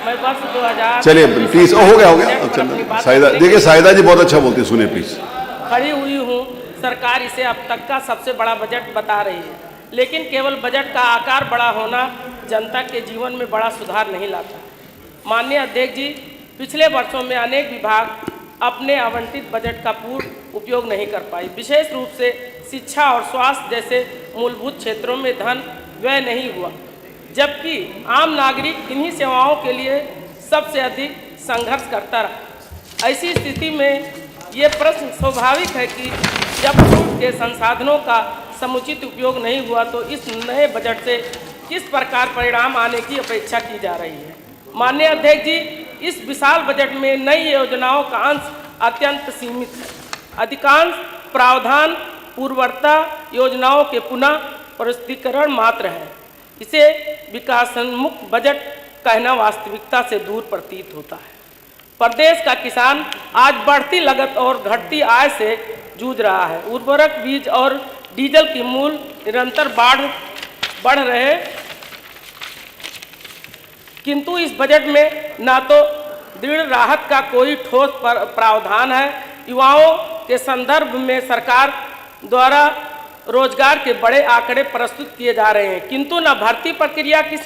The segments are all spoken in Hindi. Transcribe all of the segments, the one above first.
मैं वर्ष 2000 चलिए प्लीज, हो गया। साहिदा देखिए, साहिदा जी बहुत अच्छा बोलती है, सुनिए प्लीज। खड़ी हुई हूँ। सरकार इसे अब तक का सबसे बड़ा बजट बता रही है, लेकिन केवल बजट का आकार बड़ा होना जनता के जीवन में बड़ा सुधार नहीं लाता। माननीय अध्यक्ष जी, पिछले वर्षों में अनेक विभाग अपने आवंटित बजट का पूर्ण उपयोग नहीं कर पाए। विशेष रूप से शिक्षा और स्वास्थ्य जैसे मूलभूत क्षेत्रों में धन व्यय नहीं हुआ, जबकि आम नागरिक इन्हीं सेवाओं के लिए सबसे अधिक संघर्ष करता रहा। ऐसी स्थिति में ये प्रश्न स्वाभाविक है कि जब पूर्व के संसाधनों का समुचित उपयोग नहीं हुआ तो इस नए बजट से किस प्रकार परिणाम आने की अपेक्षा की जा रही है। माननीय अध्यक्ष जी, इस विशाल बजट में नई योजनाओं का अंश अत्यंत सीमित है। अधिकांश प्रावधान पूर्ववर्ती योजनाओं के पुनः प्रस्तुतीकरण मात्र है। इसे विकासोन्मुख बजट कहना वास्तविकता से दूर प्रतीत होता है। प्रदेश का किसान आज बढ़ती लागत और घटती आय से जूझ रहा है। उर्वरक, बीज और डीजल की मूल्य निरंतर बढ़ रहे, किंतु इस बजट में न तो दृढ़ राहत का कोई ठोस प्रावधान है। युवाओं के संदर्भ में सरकार द्वारा रोजगार के बड़े आंकड़े प्रस्तुत किए जा रहे हैं, किंतु न भर्ती प्रक्रिया की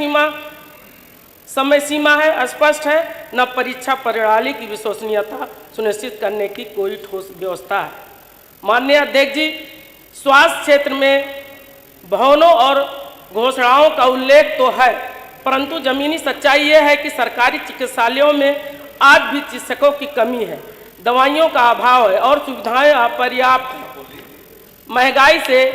समय सीमा है स्पष्ट है, न परीक्षा प्रणाली की विश्वसनीयता सुनिश्चित करने की कोई ठोस व्यवस्था है। माननीय अध्यक्ष जी, स्वास्थ्य क्षेत्र में भवनों और घोषणाओं का उल्लेख तो है, परंतु जमीनी सच्चाई ये है कि सरकारी चिकित्सालयों में आज भी चिकित्सकों की कमी है, दवाइयों का अभाव है और सुविधाएं अपर्याप्त हैं। महंगाई से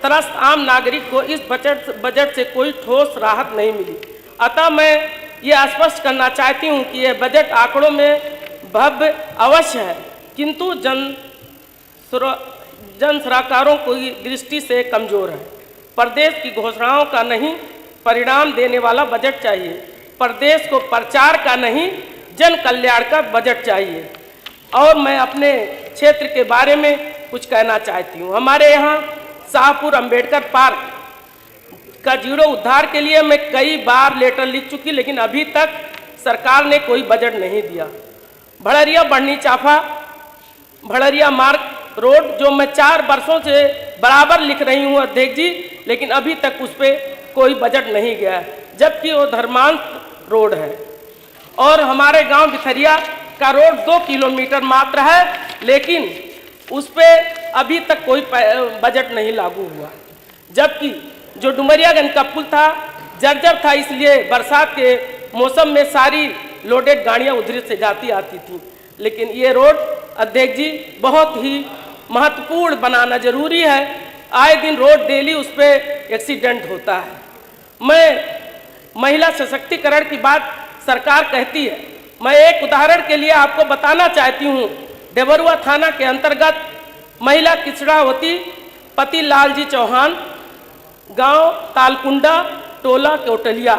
त्रस्त आम नागरिक को इस बजट से कोई ठोस राहत नहीं मिली। अतः मैं ये स्पष्ट करना चाहती हूँ कि यह बजट आंकड़ों में भव्य अवश्य है, किंतु जन सरोकारों की दृष्टि से कमजोर है। प्रदेश की घोषणाओं का नहीं, परिणाम देने वाला बजट चाहिए। प्रदेश को प्रचार का नहीं, जन कल्याण का बजट चाहिए। और मैं अपने क्षेत्र के बारे में कुछ कहना चाहती हूँ। हमारे यहाँ शाहपुर अंबेडकर पार्क का जीर्णोद्धार के लिए मैं कई बार लेटर लिख चुकी, लेकिन अभी तक सरकार ने कोई बजट नहीं दिया। भड़रिया बढ़नी चाफा भड़रिया मार्ग रोड, जो मैं 4 वर्षों से बराबर लिख रही हूँ अध्यक्ष जी, लेकिन अभी तक उस पर कोई बजट नहीं गया, जबकि वो धर्मांत रोड है। और हमारे गांव बिथरिया का रोड 2 किलोमीटर मात्र है, लेकिन उस पर अभी तक कोई बजट नहीं लागू हुआ। जबकि जो डुमरियागंज का पुल था जर्जर था, इसलिए बरसात के मौसम में सारी लोडेड गाड़ियां उधर से जाती आती थी। लेकिन ये रोड अध्यक्ष जी बहुत ही महत्वपूर्ण बनाना जरूरी है। आए दिन रोड डेली उस पर एक्सीडेंट होता है। मैं महिला सशक्तिकरण की बात सरकार कहती है, मैं एक उदाहरण के लिए आपको बताना चाहती हूँ। डेबरुआ थाना के अंतर्गत महिला किचड़ावती पति लालजी चौहान, गांव तालकुंडा, टोला कोटलिया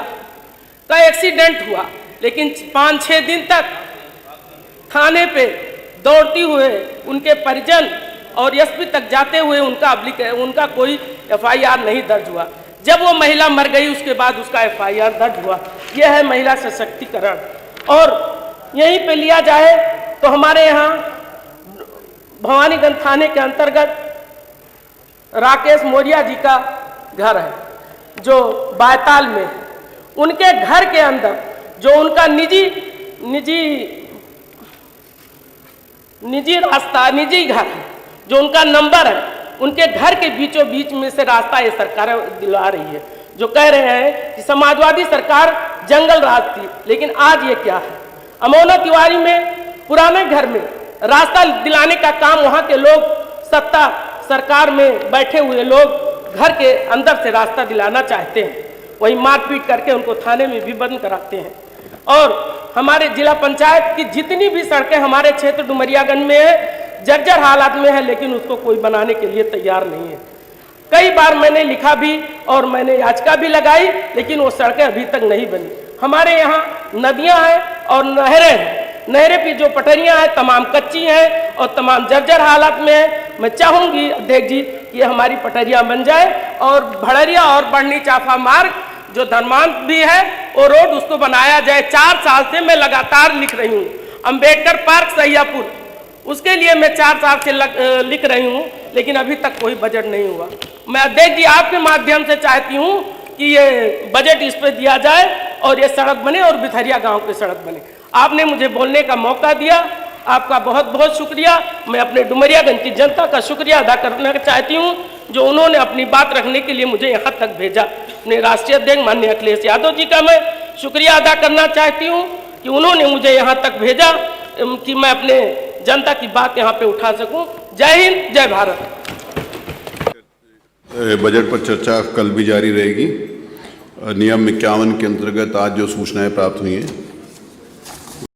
का एक्सीडेंट हुआ, लेकिन 5-6 दिन तक थाने पे दौड़ती हुए उनके परिजन और एसपी तक जाते हुए उनका कोई एफआईआर नहीं दर्ज हुआ। जब वो महिला मर गई उसके बाद उसका एफआईआर दर्ज हुआ। यह है महिला सशक्तिकरण। और यहीं पे लिया जाए तो हमारे यहाँ भवानीगंज थाने के अंतर्गत राकेश मौर्या जी का घर है, जो बायताल में है। उनके घर के अंदर जो उनका निजी रास्ता, निजी घर है, जो उनका नंबर है, उनके घर के बीचों बीच में से रास्ता ये सरकार दिला रही है। जो कह रहे हैं कि समाजवादी सरकार जंगल राज थी, लेकिन आज ये क्या है। अमोना तिवारी में पुराने घर में रास्ता दिलाने का काम वहाँ के लोग, सत्ता सरकार में बैठे हुए लोग घर के अंदर से रास्ता दिलाना चाहते हैं, वही मारपीट करके उनको थाने में भी बंद कराते हैं। और हमारे जिला पंचायत की जितनी भी सड़कें हमारे क्षेत्र डुमरियागंज में है, जर्जर हालात में है, लेकिन उसको कोई बनाने के लिए तैयार नहीं है। कई बार मैंने लिखा भी और मैंने याचिका भी लगाई, लेकिन वो सड़कें अभी तक नहीं बनी। हमारे यहाँ नदियाँ हैं और नहरें हैं, नहरें की जो पटरियाँ हैं तमाम कच्ची हैं और तमाम जर्जर हालात में है। मैं चाहूँगी अध्यक्ष जी कि हमारी पटरियाँ बन जाए और भड़रिया और बढ़नी चाफा मार्ग जो धर्मांत भी है वो रोड उसको बनाया जाए। 4 साल से मैं लगातार लिख रही हूँ। अंबेडकर पार्क सहियापुर, उसके लिए मैं 4 साल से लिख रही हूँ, लेकिन अभी तक कोई बजट नहीं हुआ। मैं अध्यक्ष जी आपके माध्यम से चाहती हूँ कि ये बजट इस पर दिया जाए और ये सड़क बने और बिथरिया गांव की सड़क बने। आपने मुझे बोलने का मौका दिया, आपका बहुत बहुत शुक्रिया। मैं अपने डुमरियागंज की जनता का शुक्रिया अदा करना चाहती हूँ, जो उन्होंने अपनी बात रखने के लिए मुझे यहाँ तक भेजा। अपने राष्ट्रीय अध्यक्ष माननीय अखिलेश यादव जी का मैं शुक्रिया अदा करना चाहती हूँ कि उन्होंने मुझे यहाँ तक भेजा कि मैं अपने जनता की बात यहाँ पे उठा सकूं। जय हिंद, जय भारत। बजट पर चर्चा कल भी जारी रहेगी। नियम 51 के अंतर्गत आज जो सूचनाएं प्राप्त हुई हैं